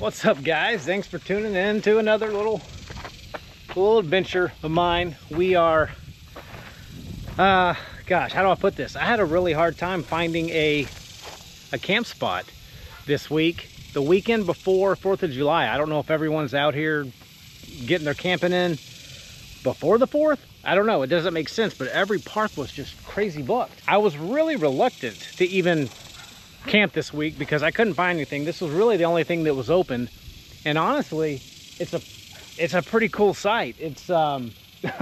What's up, guys? Thanks for tuning in to another little adventure of mine. We are gosh, how do I put this? I had a really hard time finding a camp spot this week, the weekend before 4th of July. I don't know if everyone's out here getting their camping in before the 4th. I don't know, it doesn't make sense, but every park was just crazy booked. I was really reluctant to even camp this week because I couldn't find anything. This was really the only thing that was open, and honestly, it's a pretty cool site. It's I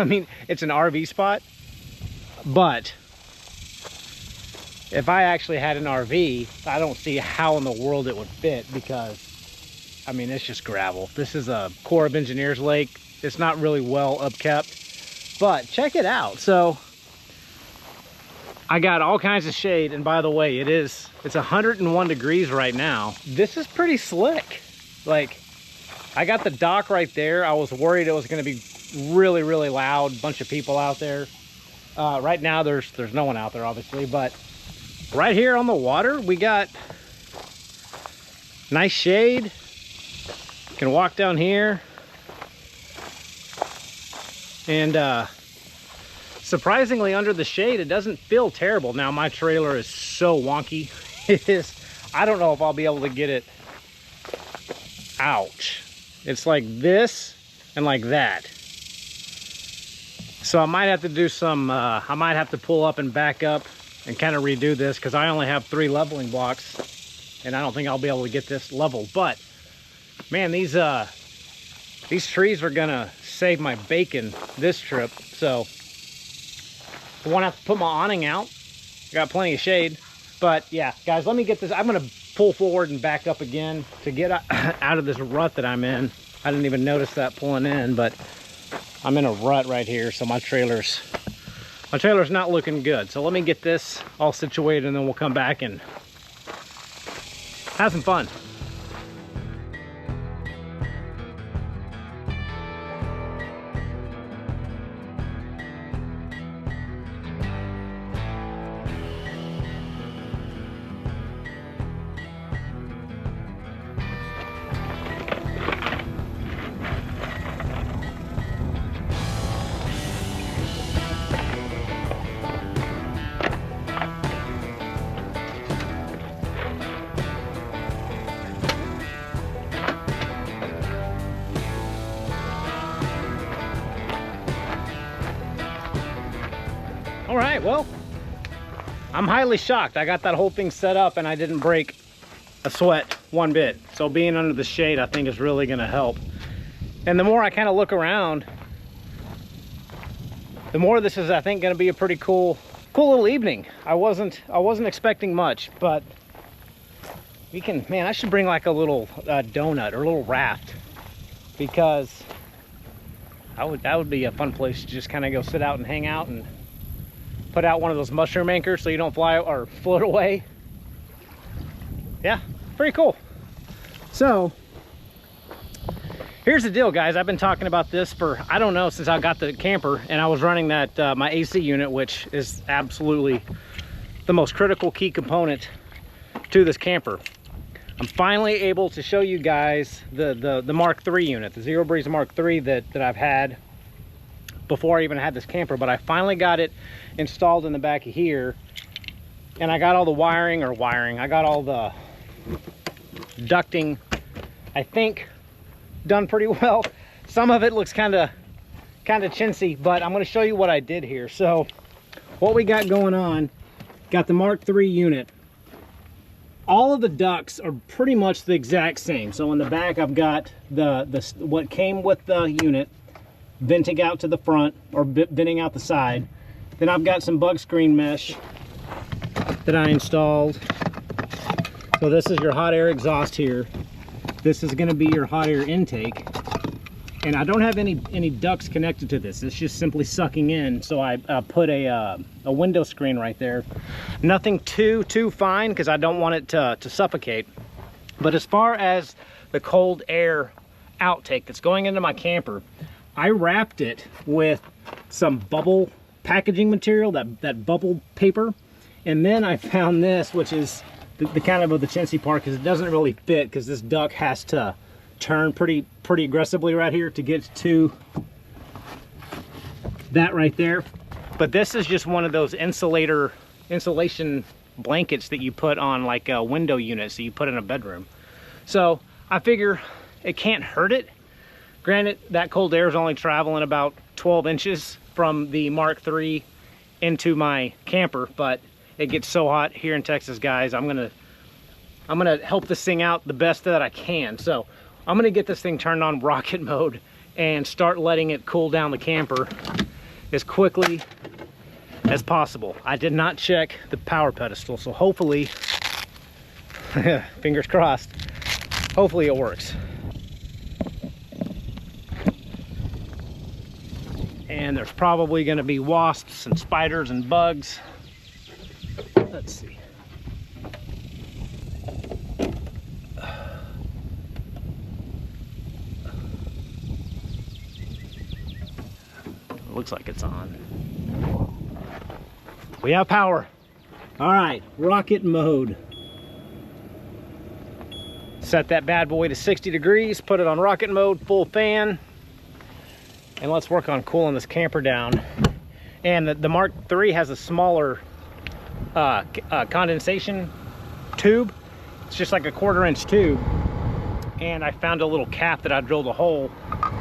mean, it's an RV spot, but if I actually had an RV, I don't see how in the world it would fit, because I mean, it's just gravel. This is a Corps of Engineers lake. It's not really well upkept, but check it out. So I got all kinds of shade, and by the way, it's 101 degrees right now. This is pretty slick. Like, I got the dock right there. I was worried it was going to be really, really loud, bunch of people out there. Right now there's no one out there, obviously, but right here on the water we got nice shade. You can walk down here, and surprisingly, under the shade, it doesn't feel terrible. Now, my trailer is so wonky. It is, I don't know if I'll be able to get it out. It's like this and like that. So I might have to do some, I might have to pull up and back up and kind of redo this, because I only have 3 leveling blocks, and I don't think I'll be able to get this leveled. But man, these trees are gonna save my bacon this trip. So I won't have to put my awning out. I got plenty of shade. But yeah, guys, let me get this. I'm gonna pull forward and back up again to get out of this rut that I'm in. I didn't even notice that pulling in, but I'm in a rut right here, so my trailer's not looking good. So let me get this all situated, and then we'll come back and have some fun. All right, well, I'm highly shocked. I got that whole thing set up and I didn't break a sweat one bit. So being under the shade, I think, is really gonna help. And the more I kind of look around, the more this is, I think, gonna be a pretty cool little evening. I wasn't expecting much, but we can, man, I should bring like a little donut or a little raft, because that would be a fun place to just kind of go sit out and hang out and put out one of those mushroom anchors so you don't fly or float away. Yeah, pretty cool. So here's the deal, guys. I've been talking about this for, I don't know, since I got the camper, and I was running that my AC unit, which is absolutely the most critical key component to this camper. I'm finally able to show you guys the Mark III unit, the Zero Breeze Mark III that I've had before I even had this camper, but I finally got it installed in the back of here, and I got all the wiring, I got all the ducting, I think, done pretty well. Some of it looks kind of chintzy, but I'm going to show you what I did here. So what we got going on, got the Mark III unit. All of the ducts are pretty much the exact same. So in the back, I've got what came with the unit, venting out to the front, or venting out the side. Then I've got some bug screen mesh that I installed. So this is your hot air exhaust here. This is going to be your hot air intake. And I don't have any ducts connected to this. It's just simply sucking in. So I put a window screen right there. Nothing too fine, because I don't want it to suffocate. But as far as the cold air outtake that's going into my camper, I wrapped it with some bubble packaging material, that bubble paper. And then I found this, which is the kind of the chintzy part, because it doesn't really fit, because this duct has to turn pretty aggressively right here to get to that right there. But this is just one of those insulation blankets that you put on like a window unit, so you put in a bedroom. So I figure it can't hurt it. Granted, that cold air is only traveling about 12 inches from the Mark III into my camper, but it gets so hot here in Texas, guys. I'm gonna help this thing out the best that I can. So I'm gonna get this thing turned on rocket mode and start letting it cool down the camper as quickly as possible. I did not check the power pedestal, so hopefully, fingers crossed, hopefully it works. And there's probably going to be wasps and spiders and bugs. Let's see. Looks like it's on. We have power. All right, rocket mode. Set that bad boy to 60 degrees, put it on rocket mode, full fan. And let's work on cooling this camper down. And the Mark III has a smaller condensation tube. It's just like a 1/4 inch tube. And I found a little cap that I drilled a hole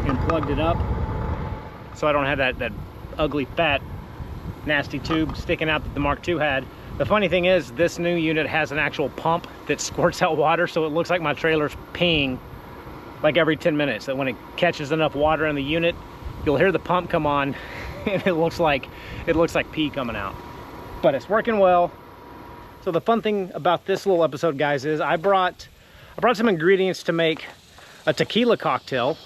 and plugged it up, so I don't have that ugly, fat, nasty tube sticking out that the Mark II had. The funny thing is, this new unit has an actual pump that squirts out water, so it looks like my trailer's peeing like every 10 minutes. That when it catches enough water in the unit, you'll hear the pump come on and it looks like pee coming out. But it's working well. So the fun thing about this little episode, guys, is I brought some ingredients to make a tequila cocktail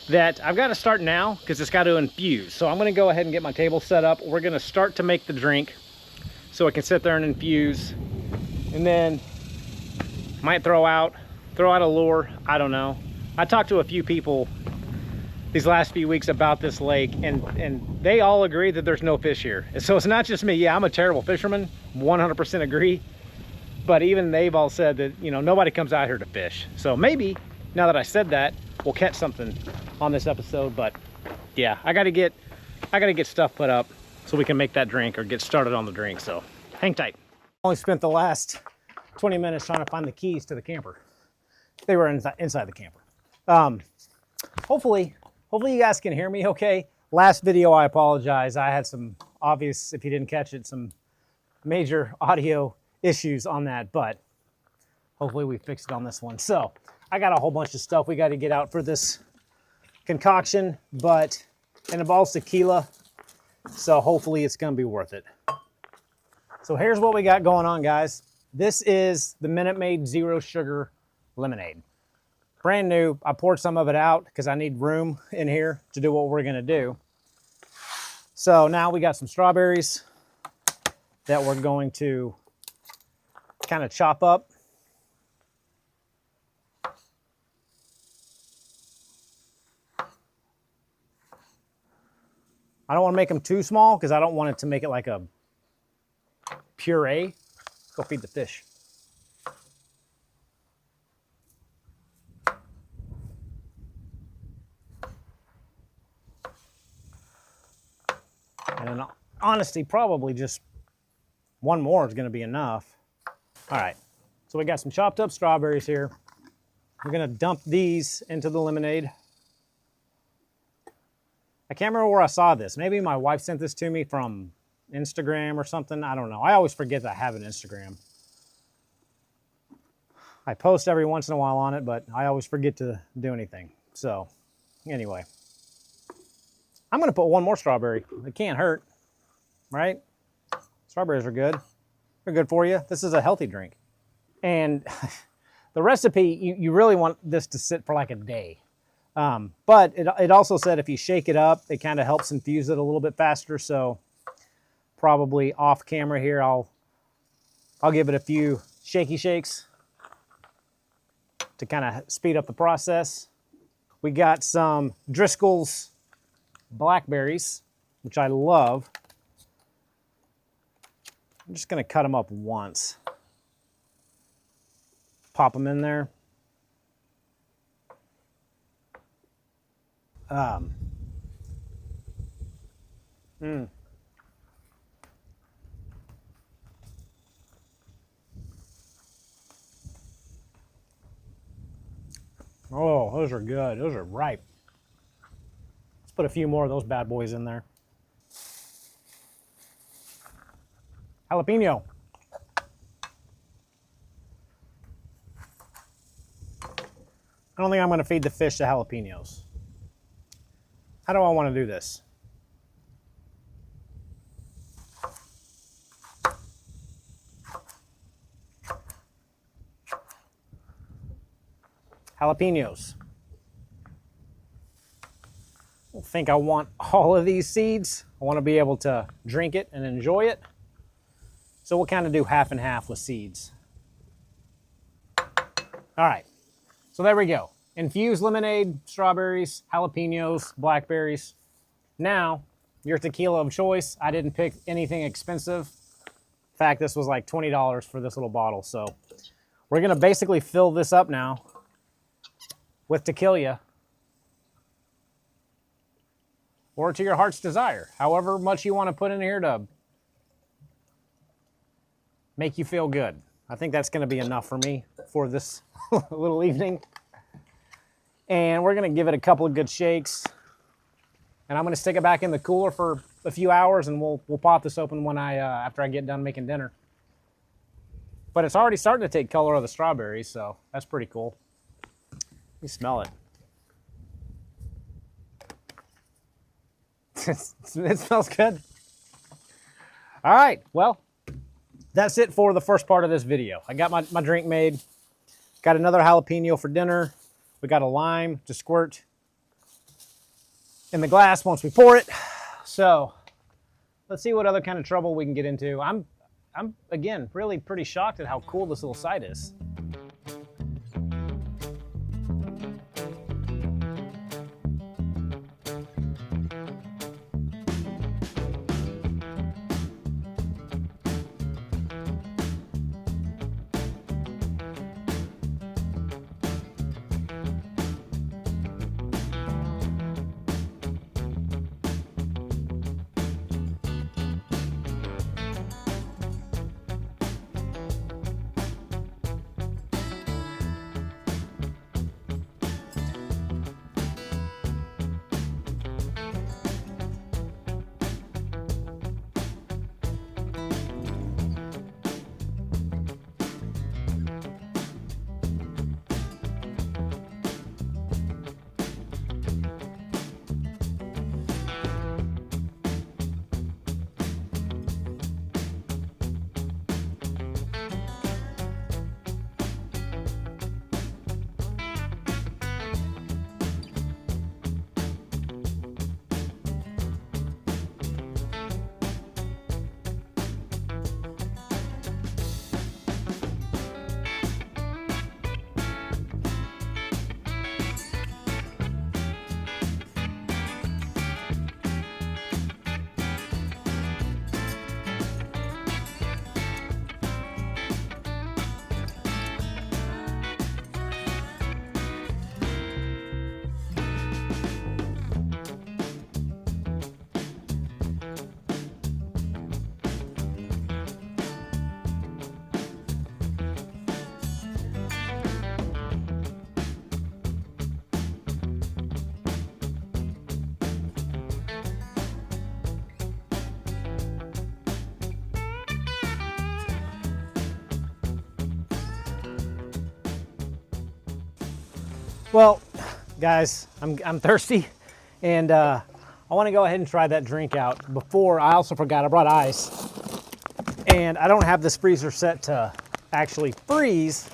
that I've got to start now because it's got to infuse. So I'm going to go ahead and get my table set up. We're going to start to make the drink so it can sit there and infuse, and then might throw out a lure. I don't know. I talked to a few people these last few weeks about this lake, and they all agree that there's no fish here. So it's not just me. Yeah, I'm a terrible fisherman, 100% agree, but even they've all said that, you know, nobody comes out here to fish. So maybe now that I said that, we'll catch something on this episode. But yeah, I gotta get stuff put up so we can make that drink or get started on the drink. So hang tight. Only spent the last 20 minutes trying to find the keys to the camper. They were inside the camper. Hopefully you guys can hear me okay. Last video, I apologize. I had some obvious, if you didn't catch it, some major audio issues on that, but hopefully we fixed it on this one. So I got a whole bunch of stuff we got to get out for this concoction, but it involves tequila, so hopefully it's going to be worth it. So here's what we got going on, guys. This is the Minute Maid Zero Sugar Lemonade. Brand new. I poured some of it out because I need room in here to do what we're going to do. So now we got some strawberries that we're going to kind of chop up. I don't want to make them too small because I don't want it to make it like a puree. Go feed the fish. And in honesty, probably just one more is going to be enough. All right, so we got some chopped up strawberries here. We're going to dump these into the lemonade. I can't remember where I saw this. Maybe my wife sent this to me from Instagram or something. I don't know. I always forget that I have an Instagram. I post every once in a while on it, but I always forget to do anything. So anyway, I'm going to put one more strawberry. It can't hurt, right? Strawberries are good. They're good for you. This is a healthy drink. And the recipe, you really want this to sit for like a day. But it also said if you shake it up, it kind of helps infuse it a little bit faster. So probably off camera here, I'll give it a few shaky shakes to kind of speed up the process. We got some Driscoll's blackberries, which I love. I'm just going to cut them up once. Pop them in there. Oh, those are good. Those are ripe. Let's put a few more of those bad boys in there. Jalapeno. I don't think I'm going to feed the fish the jalapenos. How do I want to do this? Jalapenos. I don't think I want all of these seeds. I want to be able to drink it and enjoy it. So we'll kind of do half and half with seeds. All right, so there we go. Infused lemonade, strawberries, jalapenos, blackberries. Now, your tequila of choice. I didn't pick anything expensive. In fact, this was like $20 for this little bottle. So we're gonna basically fill this up now with tequila, or to your heart's desire. However much you want to put in here to make you feel good. I think that's gonna be enough for me for this little evening. And we're gonna give it a couple of good shakes. And I'm gonna stick it back in the cooler for a few hours, and we'll pop this open when after I get done making dinner. But it's already starting to take color of the strawberries, so that's pretty cool. You smell it. It smells good. All right, well, that's it for the first part of this video. I got my drink made. Got another jalapeno for dinner. We got a lime to squirt in the glass once we pour it. So let's see what other kind of trouble we can get into. I'm again, really pretty shocked at how cool this little site is. Well, guys, I'm thirsty, and I want to go ahead and try that drink out. Before, I also forgot I brought ice, and I don't have this freezer set to actually freeze,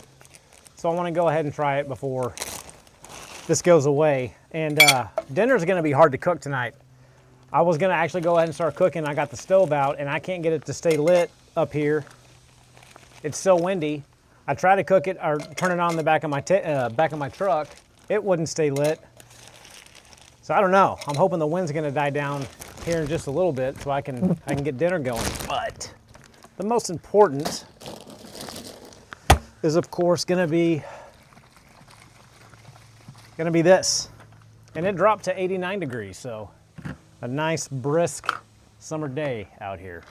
so I want to go ahead and try it before this goes away. And dinner's going to be hard to cook tonight. I was going to actually go ahead and start cooking. I got the stove out, and I can't get it to stay lit up here. It's so windy. I tried to cook it or turn it on the back of my truck. It wouldn't stay lit. So I don't know. I'm hoping the wind's going to die down here in just a little bit so I can get dinner going. But the most important is, of course, going to be this. And it dropped to 89 degrees, so a nice brisk summer day out here.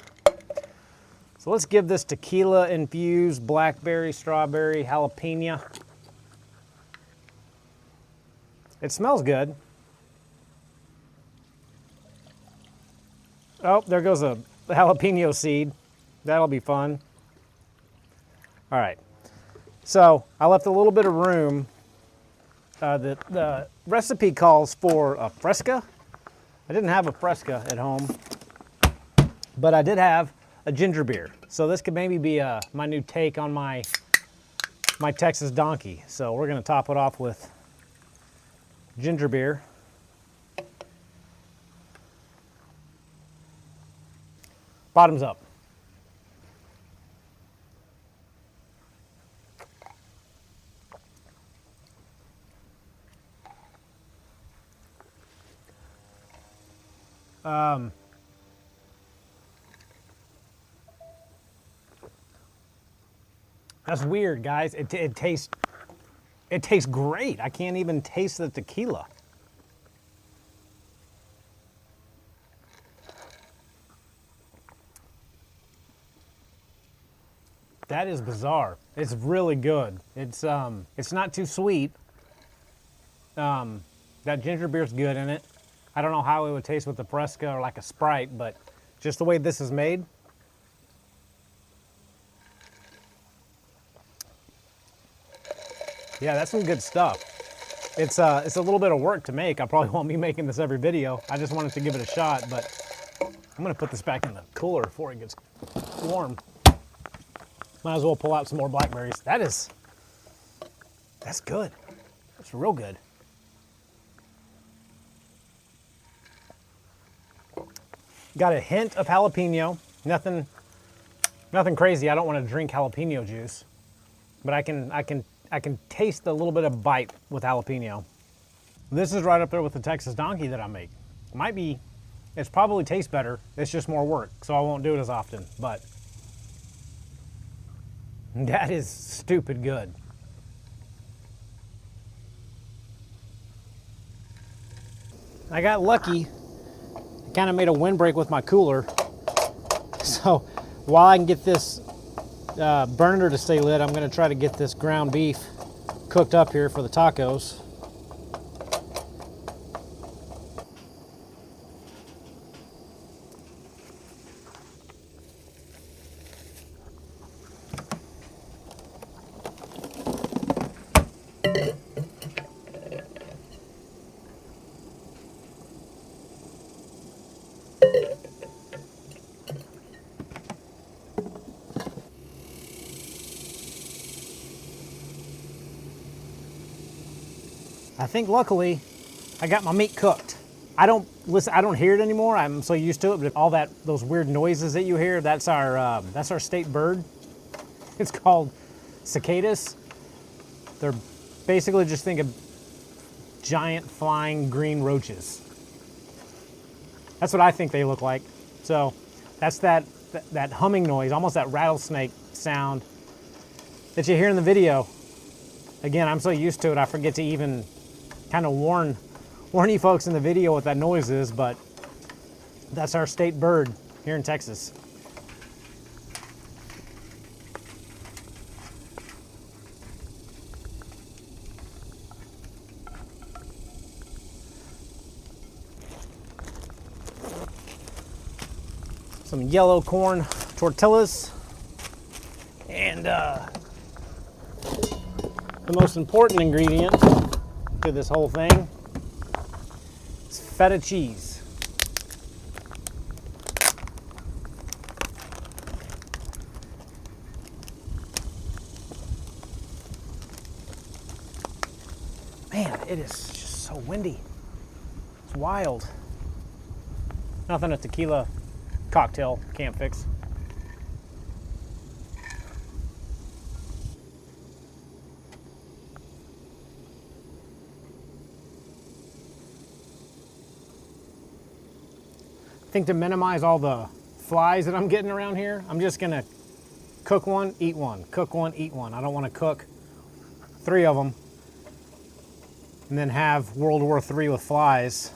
So let's give this tequila infused blackberry, strawberry, jalapeno. It smells good. Oh, there goes a jalapeno seed. That'll be fun. All right, so I left a little bit of room. The recipe calls for a fresca. I didn't have a fresca at home, but I did have a ginger beer. So this could maybe be my new take on my Texas donkey. So we're gonna top it off with ginger beer. Bottoms up. That's weird, guys. It tastes great. I can't even taste the tequila. That is bizarre. It's really good. It's not too sweet. That ginger beer's good in it. I don't know how it would taste with the Fresca or like a Sprite, but just the way this is made. Yeah, that's some good stuff. It's a little bit of work to make. I probably won't be making this every video. I just wanted to give it a shot, but I'm gonna put this back in the cooler before it gets warm. Might as well pull out some more blackberries. That's good. That's real good. Got a hint of jalapeno. Nothing crazy. I don't want to drink jalapeno juice, but I can taste a little bit of bite with jalapeno. This is right up there with the Texas donkey that I make. It's probably tastes better. It's just more work, so I won't do it as often, but that is stupid good. I got lucky. I kind of made a windbreak with my cooler. So while I can get this burner to stay lit, I'm going to try to get this ground beef cooked up here for the tacos. I think luckily I got my meat cooked. I don't hear it anymore. I'm so used to it, but all those weird noises that you hear, that's our state bird. It's called cicadas. They're basically, just think of giant flying green roaches. That's what I think they look like. So that's that humming noise, almost that rattlesnake sound that you hear in the video. Again, I'm so used to it, I forget to even kind of warn you folks in the video what that noise is, but that's our state bird here in Texas. Some yellow corn tortillas, and the most important ingredient to this whole thing is feta cheese. Man, it is just so windy. It's wild. Nothing a tequila cocktail can't fix. I think to minimize all the flies that I'm getting around here, I'm just gonna cook one, eat one, cook one, eat one. I don't want to cook 3 of them and then have World War III with flies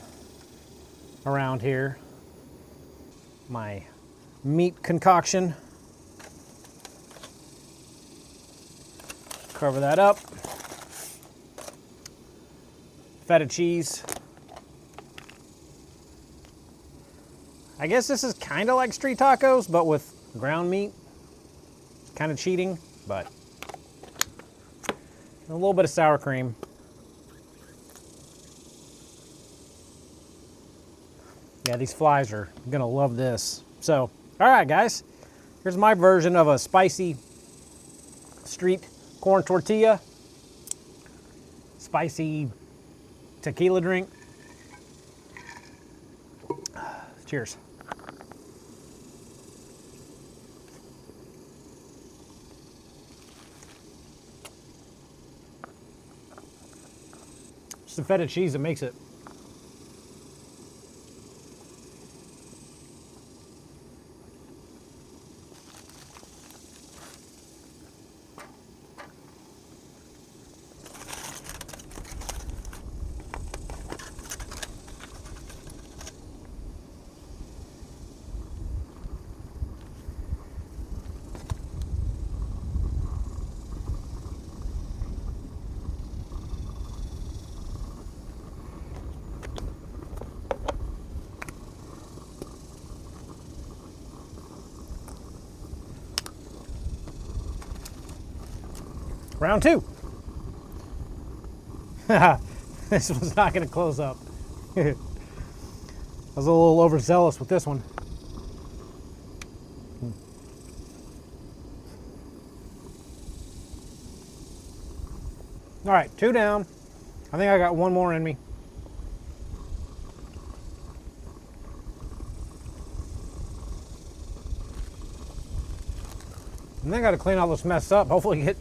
around here. My meat concoction. Cover that up. Feta cheese. I guess this is kind of like street tacos, but with ground meat. Kind of cheating, but a little bit of sour cream. Yeah, these flies are gonna love this. So, all right, guys, here's my version of a spicy street corn tortilla, spicy tequila drink. Cheers. It's the feta cheese that makes it. Round two. This was not going to close up. I was a little overzealous with this one. All right, two down. I think I got one more in me. And then I got to clean all this mess up. Hopefully get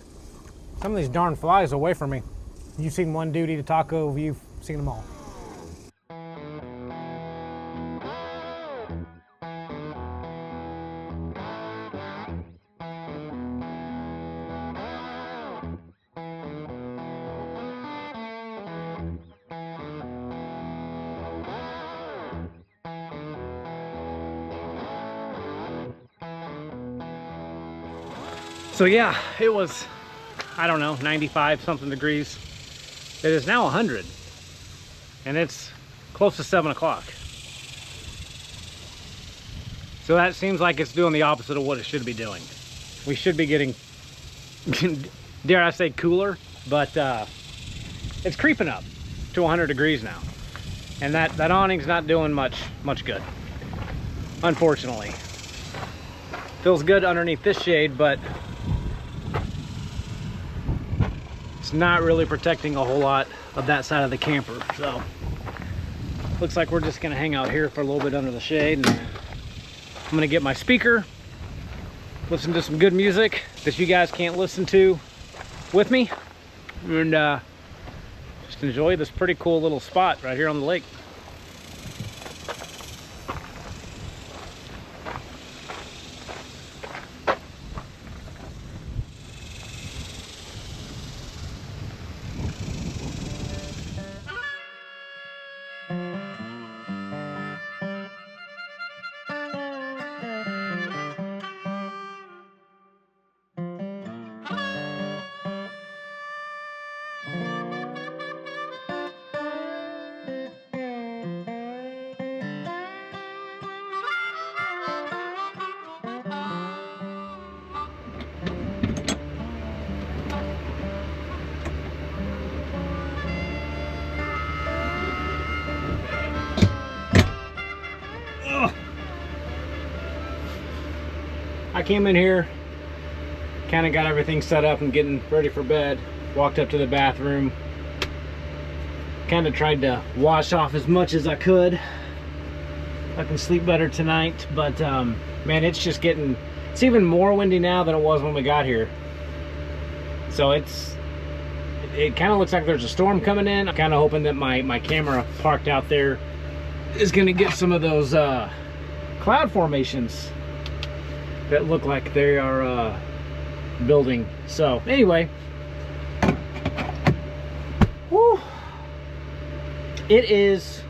some of these darn flies away from me. You've seen one dude eat a taco, you've seen them all. So yeah, it was, I don't know, 95 something degrees. It is now 100 and it's close to 7 o'clock. So that seems like it's doing the opposite of what it should be doing. We should be getting, dare I say, cooler, but it's creeping up to 100 degrees now. And that awning's not doing much good, unfortunately. Feels good underneath this shade, but it's not really protecting a whole lot of that side of the camper. So looks like we're just gonna hang out here for a little bit under the shade, and I'm gonna get my speaker, listen to some good music that you guys can't listen to with me, and just enjoy this pretty cool little spot right here on the lake. I came in here, kind of got everything set up and getting ready for bed, walked up to the bathroom, kind of tried to wash off as much as I could. I can sleep better tonight, but man, it's just getting, it's even more windy now than it was when we got here. So it kind of looks like there's a storm coming in. I'm kind of hoping that my camera parked out there is going to get some of those cloud formations that look like they are building. So anyway, whew, It's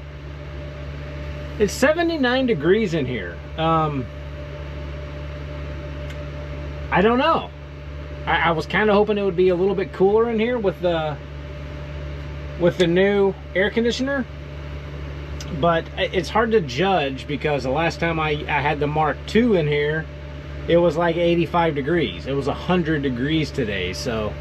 79 degrees in here. I don't know. I was kind of hoping it would be a little bit cooler in here with the new air conditioner, but it's hard to judge because the last time I had the Mark II in here, it was like 85 degrees. It was 100 degrees today, so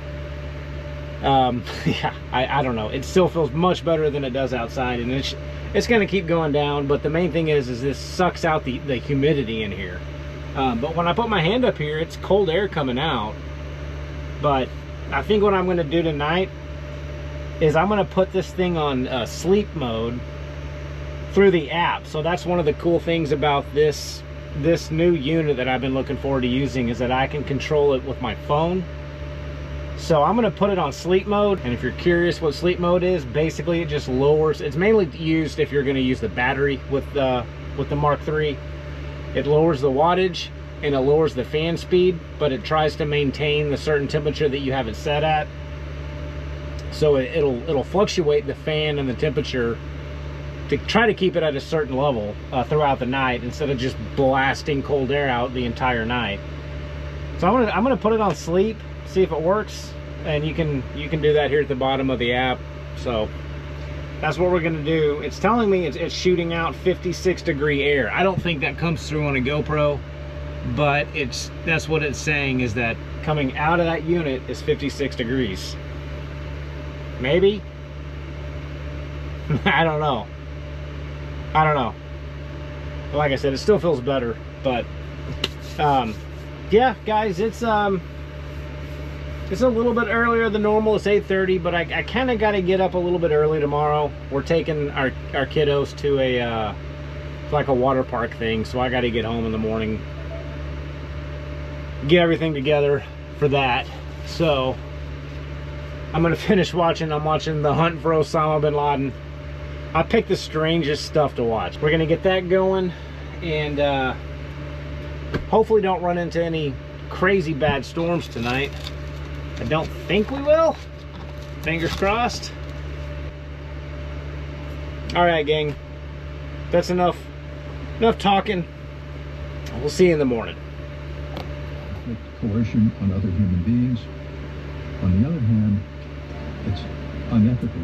yeah, I don't know. It still feels much better than it does outside, and it's going to keep going down. But the main thing is this sucks out the humidity in here. But when I put my hand up here, it's cold air coming out. But I think what I'm going to do tonight is I'm going to put this thing on sleep mode through the app. So that's one of the cool things about this new unit that I've been looking forward to using, is that I can control it with my phone. So I'm going to put it on sleep mode, and if you're curious what sleep mode is, basically it just lowers. It's mainly used if you're going to use the battery with the Mark III. It lowers the wattage and it lowers the fan speed, but it tries to maintain the certain temperature that you have it set at. So it'll fluctuate the fan and the temperature to try to keep it at a certain level throughout the night, instead of just blasting cold air out the entire night. So I'm gonna put it on sleep, see if it works, and you can do that here at the bottom of the app. So that's what we're gonna do. It's telling me it's shooting out 56 degree air. I don't think that comes through on a GoPro, but that's what it's saying, is that coming out of that unit is 56 degrees. Maybe. I don't know. Like I said, it still feels better, but yeah, guys, it's a little bit earlier than normal. It's 8:30, but I kind of got to get up a little bit early tomorrow. We're taking our kiddos to like a water park thing, so I got to get home in the morning, get everything together for that. So I'm gonna finish watching. I'm watching The Hunt for Osama bin Laden. I picked the strangest stuff to watch. We're gonna get that going, and hopefully don't run into any crazy bad storms tonight. I don't think we will. Fingers crossed. All right, gang. That's enough talking. We'll see you in the morning. Coercion on other human beings. On the other hand, it's unethical.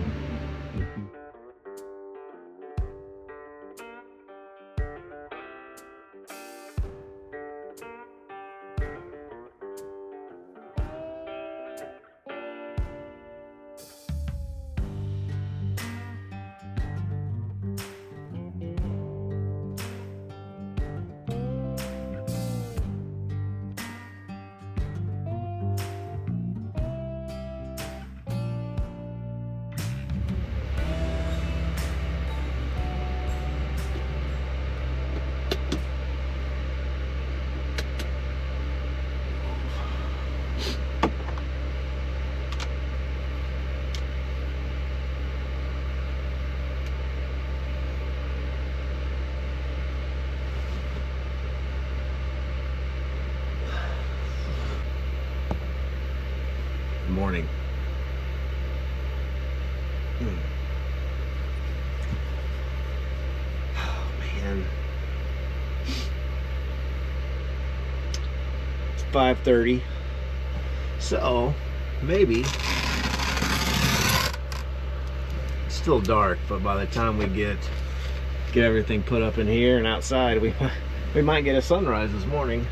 Morning. Oh man, it's 5:30, so maybe it's still dark, but by the time we get everything put up in here and outside, we might get a sunrise this morning.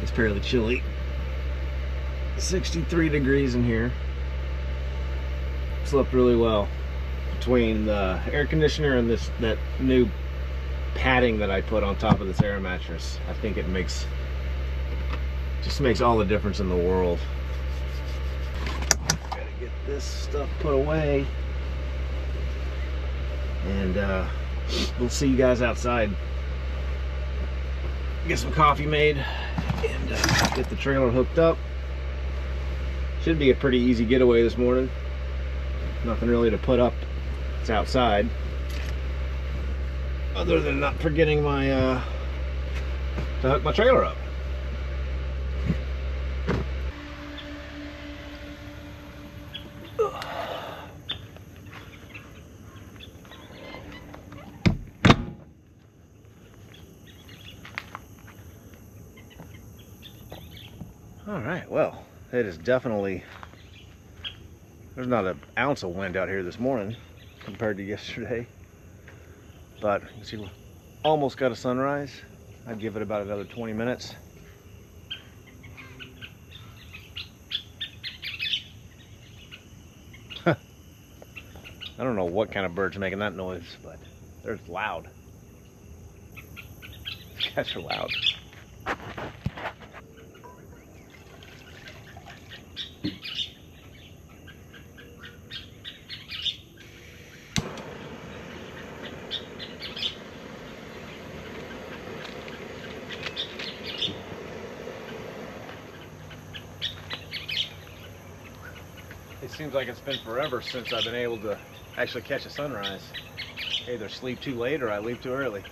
It's fairly chilly. 63 degrees in here. Slept really well between the air conditioner and that new padding that I put on top of this air mattress. I think it just makes all the difference in the world. Gotta get this stuff put away, and we'll see you guys outside. Get some coffee made and get the trailer hooked up. Should be a pretty easy getaway this morning. Nothing really to put up. It's outside. Other than not forgetting to hook my trailer up. right, well, it is definitely, there's not an ounce of wind out here this morning compared to yesterday. But you see, we almost got a sunrise. I'd give it about another 20 minutes. I don't know what kind of bird's making that noise, but they're loud. These guys are loud. It seems like it's been forever since I've been able to actually catch a sunrise. Either sleep too late or I leave too early.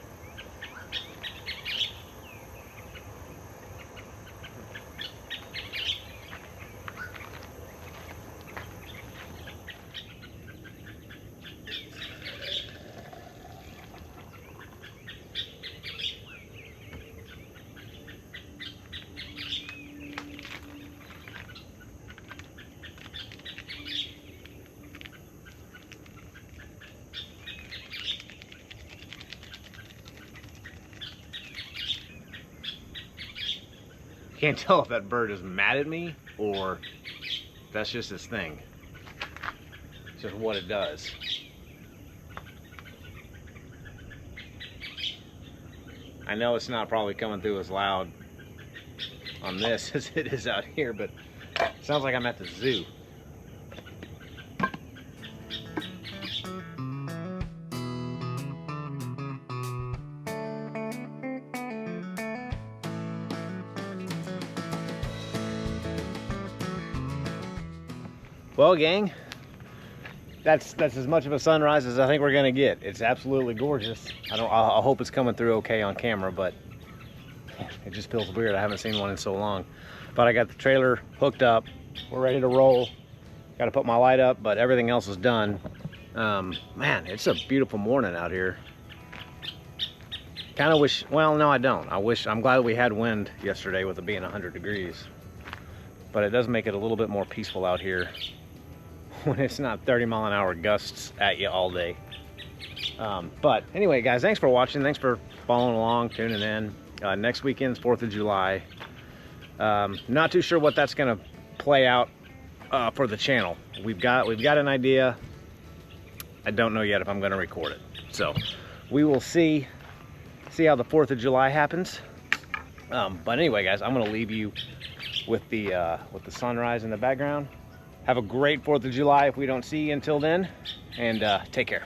Can't tell if that bird is mad at me or that's just his thing. It's just what it does. I know it's not probably coming through as loud on this as it is out here, but it sounds like I'm at the zoo. Well, gang, that's as much of a sunrise as I think we're gonna get. It's absolutely gorgeous. I hope it's coming through okay on camera, but it just feels weird. I haven't seen one in so long. But I got the trailer hooked up. We're ready to roll. Got to put my light up, but everything else is done. Man, it's a beautiful morning out here. Kind of wish, well, no, I don't. I'm glad we had wind yesterday with it being 100 degrees. But it does make it a little bit more peaceful out here when it's not 30-mile-an-hour gusts at you all day. But anyway, guys, thanks for watching. Thanks for following along, tuning in. Next weekend's 4th of July. Not too sure what that's going to play out for the channel. We've got an idea. I don't know yet if I'm going to record it. So we will see how the 4th of July happens. But anyway, guys, I'm going to leave you with the sunrise in the background. Have a great 4th of July if we don't see you until then, and take care.